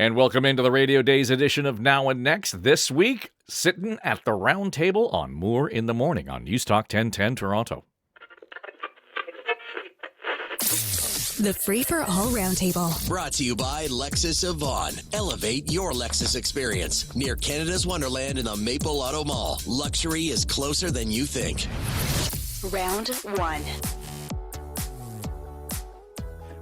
And welcome into the Radio Days edition of Now and Next. This week, sitting at the round table on Moore in the Morning on NewsTalk 1010 Toronto. The Free for All Roundtable. Brought to you by Lexus of Vaughan. Elevate your Lexus experience. Near Canada's Wonderland in the Maple Auto Mall. Luxury is closer than you think. Round one.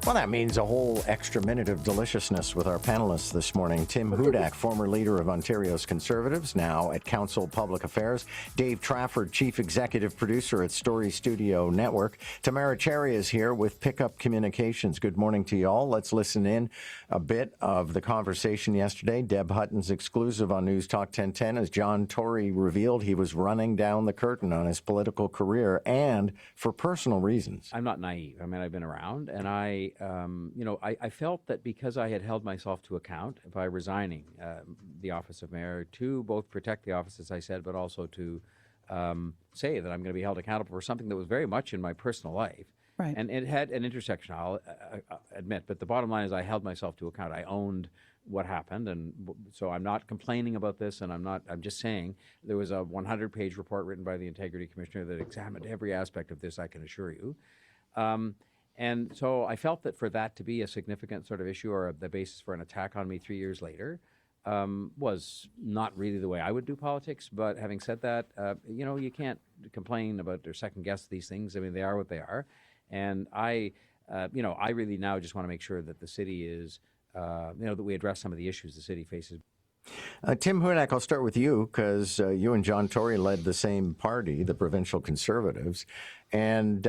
Well, that means a whole extra minute of deliciousness with our panelists this morning. Tim Hudak, former leader of Ontario's Conservatives, now at Council Public Affairs. Dave Trafford, chief executive producer at Story Studio Network. Tamara is here with Pickup Communications. Good morning to you all. Let's listen in a bit of the conversation yesterday. Deb Hutton's exclusive on NewsTalk 1010 as John Tory revealed he was running down the curtain on his political career and for personal reasons. I'm not naive. I mean, I've been around, and I felt that because I had held myself to account by resigning the office of mayor to both protect the office, as I said, but also to say that I'm going to be held accountable for something that was very much in my personal life. Right. And it had an intersection, I'll admit. But the bottom line is I held myself to account. I owned what happened. And so I'm not complaining about this, and I'm just saying there was a 100-page report written by the Integrity Commissioner that examined every aspect of this, I can assure you. And so I felt that for that to be a significant sort of issue or the basis for an attack on me 3 years later was not really the way I would do politics. But having said that, you can't complain about or second guess these things. I mean, they are what they are. And I really now just want to make sure that the city is, that we address some of the issues the city faces. Tim Hudak, I'll start with you because you and John Tory led the same party, the Provincial Conservatives. And,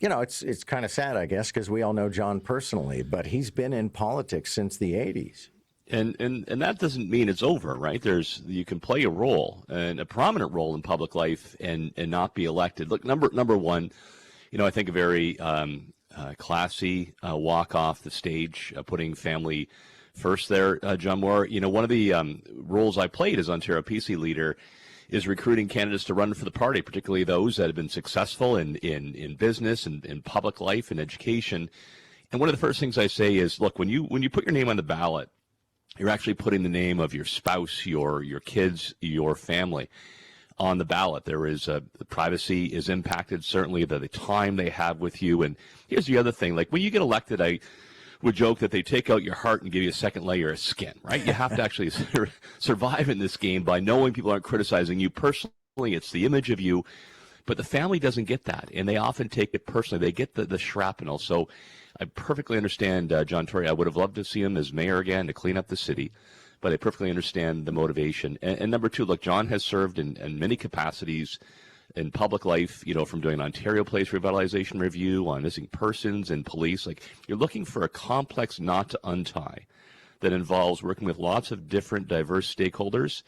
it's kind of sad, I guess, because we all know John personally, but he's been in politics since the 80s. And that doesn't mean it's over, right? You can play a role, and a prominent role in public life and not be elected. Look, number one, I think a very classy walk off the stage, putting family first there, John Moore. One of the roles I played as Ontario PC leader is recruiting candidates to run for the party, particularly those that have been successful in business and in public life and education. And one of the first things I say is, look, when you put your name on the ballot, you're actually putting the name of your spouse, your kids, your family on the ballot. There is the privacy is impacted, certainly the time they have with you. And here's the other thing, like when you get elected, I would joke that they take out your heart and give you a second layer of skin, right? You have to actually survive in this game by knowing people aren't criticizing you personally. It's the image of you, but the family doesn't get that, and they often take it personally. They get the shrapnel. So I perfectly understand John Tory. I would have loved to see him as mayor again to clean up the city, but I perfectly understand the motivation. And number two, look, John has served in many capacities in public life, from doing Ontario Place Revitalization Review on missing persons and police. Like, you're looking for a complex knot to untie that involves working with lots of different diverse stakeholders.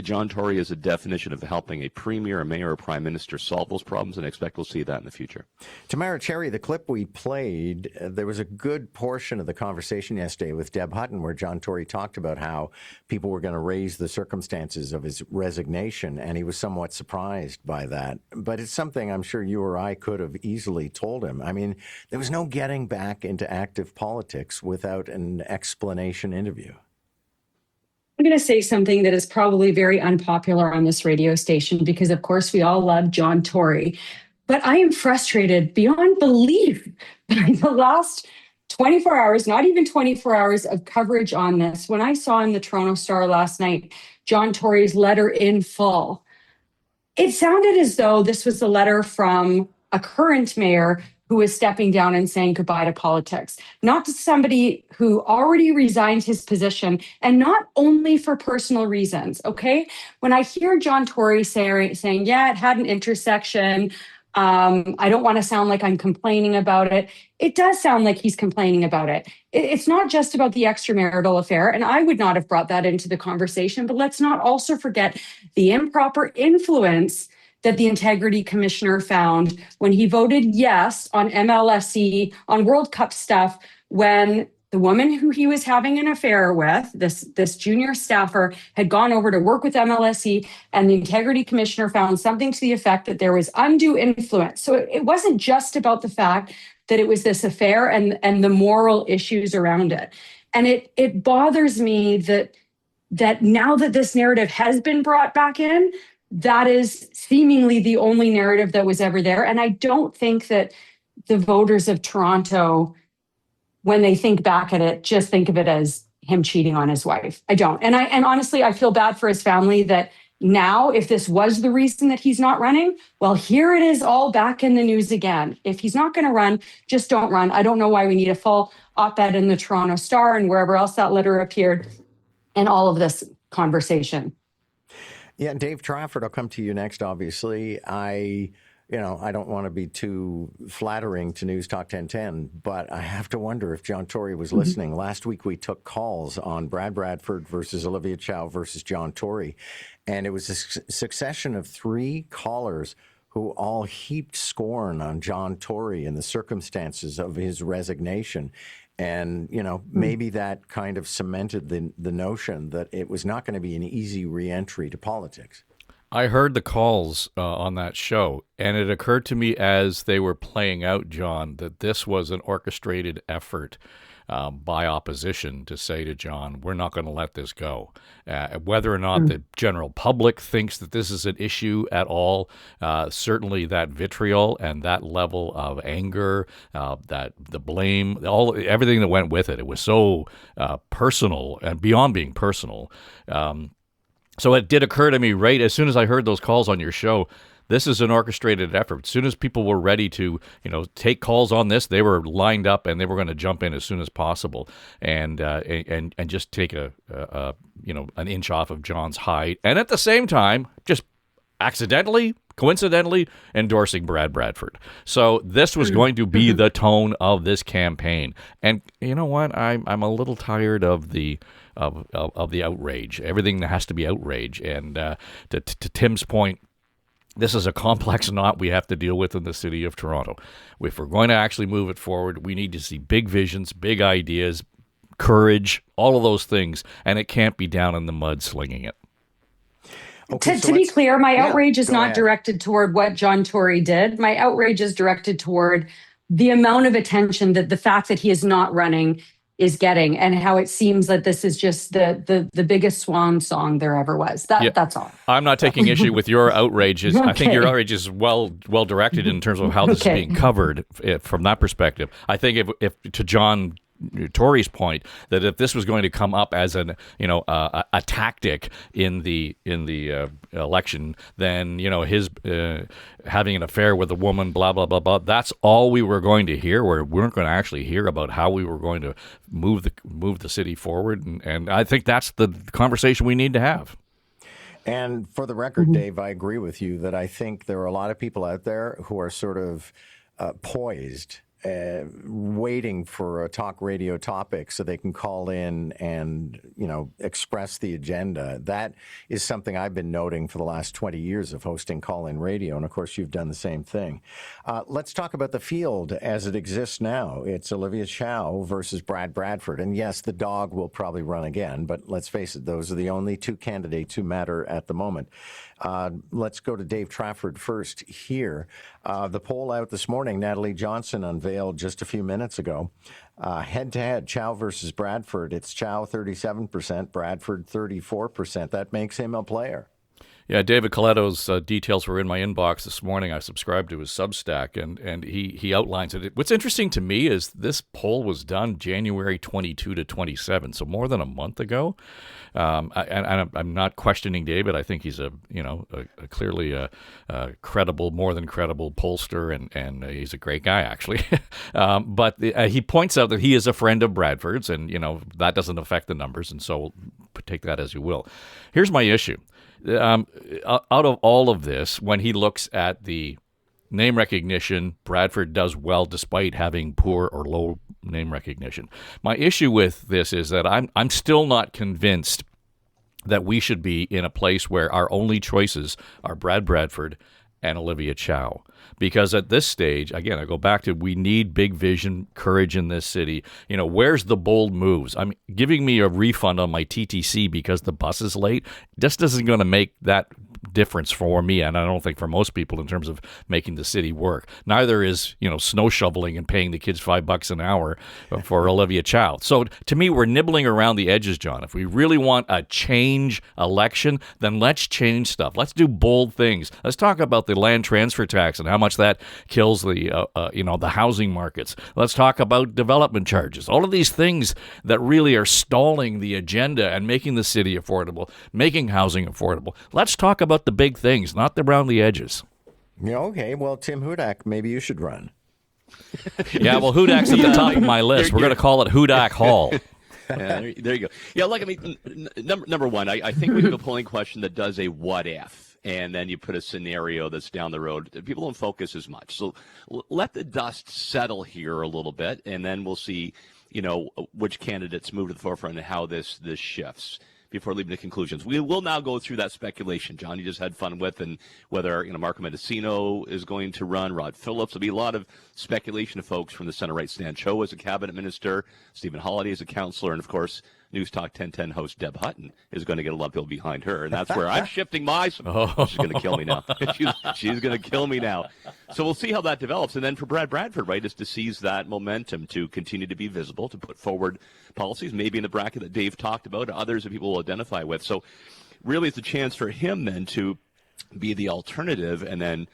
John Tory is a definition of helping a premier, a mayor, or prime minister solve those problems, and I expect we'll see that in the future. Tamara, the clip we played, there was a good portion of the conversation yesterday with Deb Hutton where John Tory talked about how people were going to raise the circumstances of his resignation, and he was somewhat surprised by that. But it's something I'm sure you or I could have easily told him. I mean, there was no getting back into active politics without an explanation interview. I'm going to say something that is probably very unpopular on this radio station because, of course, we all love John Tory. But I am frustrated beyond belief by the last 24 hours, not even 24 hours of coverage on this. When I saw in the Toronto Star last night, John Tory's letter in full, it sounded as though this was a letter from a current mayor who is stepping down and saying goodbye to politics, not to somebody who already resigned his position, and not only for personal reasons, okay? When I hear John Tory saying, yeah, it had an intersection, I don't want to sound like I'm complaining about it. It does sound like he's complaining about it. It's not just about the extramarital affair, and I would not have brought that into the conversation, but let's not also forget the improper influence that the Integrity Commissioner found when he voted yes on MLSE, on World Cup stuff, when the woman who he was having an affair with, this junior staffer, had gone over to work with MLSE, and the Integrity Commissioner found something to the effect that there was undue influence. So it wasn't just about the fact that it was this affair and the moral issues around it. And it bothers me that now that this narrative has been brought back in, that is seemingly the only narrative that was ever there. And I don't think that the voters of Toronto, when they think back at it, just think of it as him cheating on his wife. I don't. And honestly, I feel bad for his family that now, if this was the reason that he's not running, well, here it is all back in the news again. If he's not going to run, just don't run. I don't know why we need a full op-ed in the Toronto Star and wherever else that letter appeared and all of this conversation. Yeah, Dave Trafford, I'll come to you next, obviously. I don't want to be too flattering to News Talk 1010, but I have to wonder if John Tory was listening. Last week, we took calls on Bradford versus Olivia Chow versus John Tory, and it was a succession of 3 callers who all heaped scorn on John Tory and the circumstances of his resignation. And, maybe that kind of cemented the notion that it was not going to be an easy reentry to politics. I heard the calls on that show, and it occurred to me as they were playing out, John, that this was an orchestrated effort by opposition to say to John, we're not going to let this go. Whether or not the general public thinks that this is an issue at all, certainly that vitriol and that level of anger, that the blame, everything that went with it, it was so personal and beyond being personal. So it did occur to me right as soon as I heard those calls on your show, this is an orchestrated effort. As soon as people were ready to, take calls on this, they were lined up and they were going to jump in as soon as possible and just take an inch off of John's hide, and at the same time, just coincidentally endorsing Bradford. So this was going to be the tone of this campaign. And you know what? I'm a little tired of the outrage. Everything that has to be outrage. And to Tim's point, this is a complex knot we have to deal with in the city of Toronto. If we're going to actually move it forward, we need to see big visions, big ideas, courage, all of those things, and it can't be down in the mud slinging it. Okay, to be clear, my outrage is not ahead. directed toward what John Tory did. My outrage is directed toward the amount of attention that the fact that he is not running is getting, and how it seems that this is just the biggest swan song there ever was. That's all. I'm not taking issue with your outrage. Okay. I think your outrage is well directed in terms of how this is being covered from that perspective. I think if to John Tory's point, that if this was going to come up as a tactic in the election, then his having an affair with a woman, blah blah blah blah. That's all we were going to hear. We weren't going to actually hear about how we were going to move the city forward, and I think that's the conversation we need to have. And for the record, Dave, I agree with you that I think there are a lot of people out there who are sort of poised, waiting for a talk radio topic so they can call in and, express the agenda. That is something I've been noting for the last 20 years of hosting call-in radio. And of course, you've done the same thing. Let's talk about the field as it exists now. It's Olivia Chow versus Bradford. And yes, the dog will probably run again, but let's face it, those are the only 2 candidates who matter at the moment. Let's go to Dave Trafford first here. The poll out this morning, Natalie Johnson unveiled just a few minutes ago. Head-to-head, Chow versus Bradford. It's Chow 37%, Bradford 34%. That makes him a player. Yeah, David Coletto's details were in my inbox this morning. I subscribed to his Substack, and he outlines it. What's interesting to me is this poll was done January 22 to 27, so more than a month ago. I'm not questioning David. I think he's a clearly a credible, more than credible pollster, and he's a great guy actually. But he points out that he is a friend of Bradford's, and that doesn't affect the numbers, and so take that as you will. Here's my issue. Out of all of this, when he looks at the name recognition, Bradford does well despite having poor or low name recognition. My issue with this is that I'm still not convinced that we should be in a place where our only choices are Bradford and Olivia Chow. Because at this stage, again, I go back to we need big vision, courage in this city. Where's the bold moves? I'm giving me a refund on my TTC because the bus is late. Just isn't going to make that difference for me, and I don't think for most people in terms of making the city work. Neither is, snow shoveling and paying the kids $5 an hour for Olivia Chow. So to me, we're nibbling around the edges, John. If we really want a change election, then let's change stuff. Let's do bold things. Let's talk about the land transfer tax and how much that kills the housing markets. Let's talk about development charges. All of these things that really are stalling the agenda and making the city affordable, making housing affordable. Let's talk about the big things, not around the edges. Yeah, okay, well, Tim Hudak, maybe you should run. Yeah, well, Hudak's at the top of my list. We're going to call it Hudak Hall. Yeah, there you go. Yeah, number one, I think we have a polling question that does a what if, and then you put a scenario that's down the road. People don't focus as much. So let the dust settle here a little bit, and then we'll see, which candidates move to the forefront and how this shifts before leaving to conclusions. We will now go through that speculation, John, you just had fun with, and whether Marco Mendocino is going to run, Rod Phillips. There'll be a lot of speculation of folks from the center-right. Stan Cho as a cabinet minister, Stephen Holiday as a councillor, and, of course, NewsTalk 1010 host Deb Hutton is going to get a lot of people behind her, and that's where I'm shifting my support. She's going to kill me now. She's going to kill me now. So we'll see how that develops. And then for Bradford, right, is to seize that momentum to continue to be visible, to put forward policies, maybe in the bracket that Dave talked about, others that people will identify with. So really it's a chance for him then to be the alternative and then,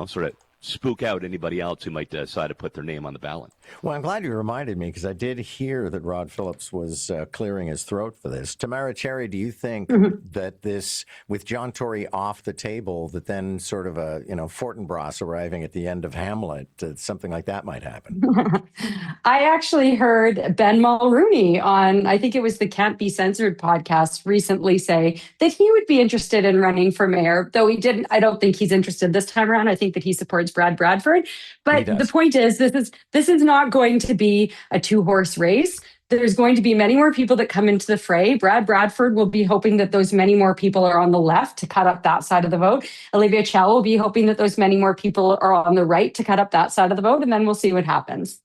sort of spook out anybody else who might decide to put their name on the ballot. Well, I'm glad you reminded me, because I did hear that Rod Phillips was clearing his throat for this. Tamara Cherry, do you think that this, with John Tory off the table, that then sort of a, Fortinbras arriving at the end of Hamlet, something like that might happen? I actually heard Ben Mulrooney on, I think it was the Can't Be Censored podcast, recently say that he would be interested in running for mayor, though I don't think he's interested this time around. I think that he supports Bradford. But the point is, this is not going to be a two-horse race. There's going to be many more people that come into the fray. Bradford will be hoping that those many more people are on the left to cut up that side of the vote. Olivia Chow will be hoping that those many more people are on the right to cut up that side of the vote, and then we'll see what happens.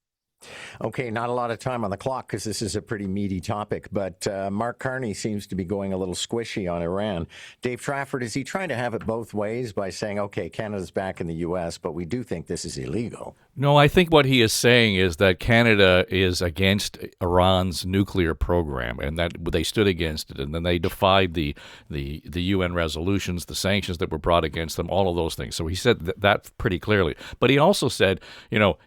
Okay, not a lot of time on the clock because this is a pretty meaty topic, but Mark Carney seems to be going a little squishy on Iran. Dave Trafford, is he trying to have it both ways by saying, okay, Canada's back in the U.S., but we do think this is illegal? No, I think what he is saying is that Canada is against Iran's nuclear program and that they stood against it, and then they defied the UN resolutions, the sanctions that were brought against them, all of those things. So he said that pretty clearly. But he also said,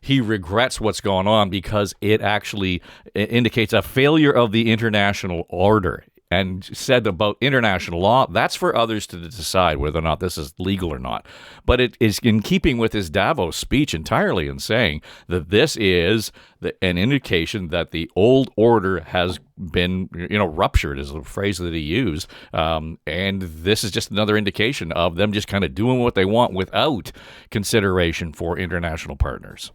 he regrets what's gone on because it actually indicates a failure of the international order. And said about international law, that's for others to decide whether or not this is legal or not. But it is in keeping with his Davos speech entirely in saying that this is an indication that the old order has been, ruptured is the phrase that he used. And this is just another indication of them just kind of doing what they want without consideration for international partners.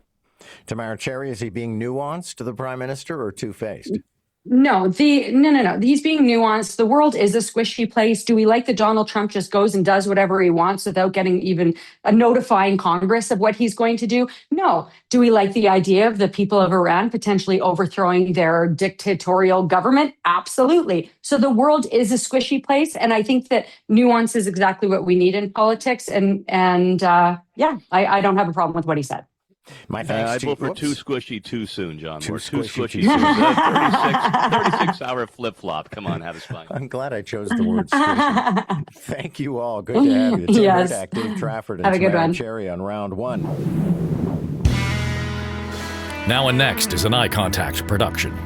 Tamara Cherry, is he being nuanced to the Prime Minister or two-faced? No. He's being nuanced. The world is a squishy place. Do we like that Donald Trump just goes and does whatever he wants without getting even notifying Congress of what he's going to do? No. Do we like the idea of the people of Iran potentially overthrowing their dictatorial government? Absolutely. So the world is a squishy place, and I think that nuance is exactly what we need in politics. And I don't have a problem with what he said. My thanks I'd vote for too squishy too soon, John. Too squishy too soon. 36-hour flip-flop. Come on, have us fun. I'm glad I chose the word squishy. Thank you all. Good to have you. Tim Hudak, Dave Trafford, and Tamara Cherry on round one. Now and next is an Eye Contact production.